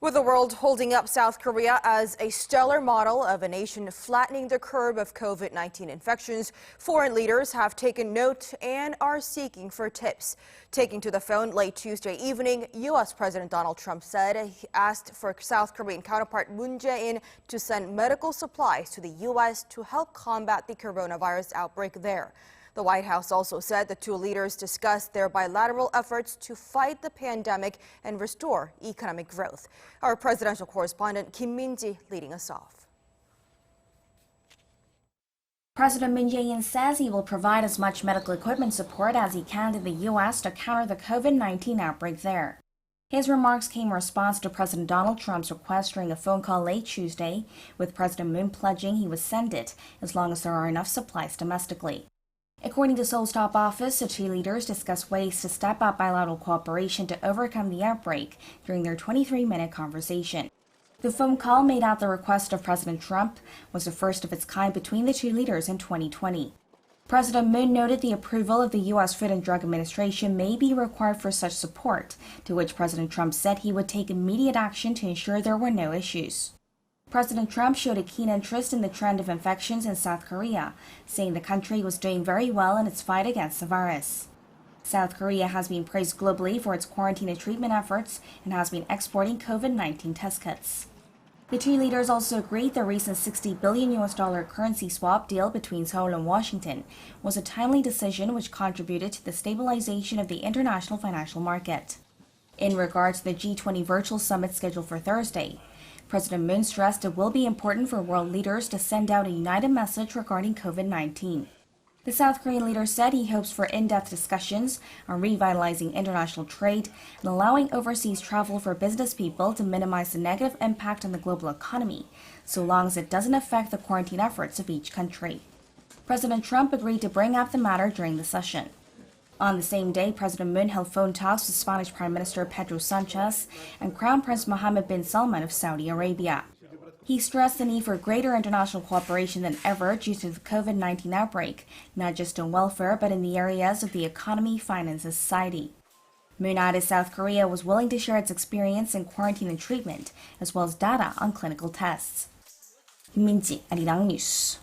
With the world holding up South Korea as a stellar model of a nation flattening the curve of COVID-19 infections, foreign leaders have taken note and are seeking for tips. Taking to the phone late Tuesday evening, U.S. President Donald Trump said he asked for South Korean counterpart Moon Jae-in to send medical supplies to the U.S. to help combat the coronavirus outbreak there. The White House also said the two leaders discussed their bilateral efforts to fight the pandemic and restore economic growth. Our presidential correspondent Kim Min-ji leading us off. President Moon Jae-in says he will provide as much medical equipment support as he can to the U.S. to counter the COVID-19 outbreak there. His remarks came in response to President Donald Trump's request during a phone call late Tuesday, with President Moon pledging he would send it as long as there are enough supplies domestically. According to Seoul's top office, the two leaders discussed ways to step up bilateral cooperation to overcome the outbreak during their 23-minute conversation. The phone call made at the request of President Trump was the first of its kind between the two leaders in 2020. President Moon noted the approval of the U.S. Food and Drug Administration may be required for such support, to which President Trump said he would take immediate action to ensure there were no issues. President Trump showed a keen interest in the trend of infections in South Korea, saying the country was doing very well in its fight against the virus. South Korea has been praised globally for its quarantine and treatment efforts and has been exporting COVID-19 test kits. The two leaders also agreed the recent $60 billion currency swap deal between Seoul and Washington was a timely decision which contributed to the stabilization of the international financial market. In regard to the G20 virtual summit scheduled for Thursday, President Moon stressed it will be important for world leaders to send out a united message regarding COVID-19. The South Korean leader said he hopes for in-depth discussions on revitalizing international trade and allowing overseas travel for business people to minimize the negative impact on the global economy, so long as it doesn't affect the quarantine efforts of each country. President Trump agreed to bring up the matter during the session. On the same day, President Moon held phone talks with Spanish Prime Minister Pedro Sanchez and Crown Prince Mohammed bin Salman of Saudi Arabia. He stressed the need for greater international cooperation than ever due to the COVID-19 outbreak, not just in welfare but in the areas of the economy, finance, and society. Moon added South Korea was willing to share its experience in quarantine and treatment, as well as data on clinical tests. Min Jae-in, Arirang News.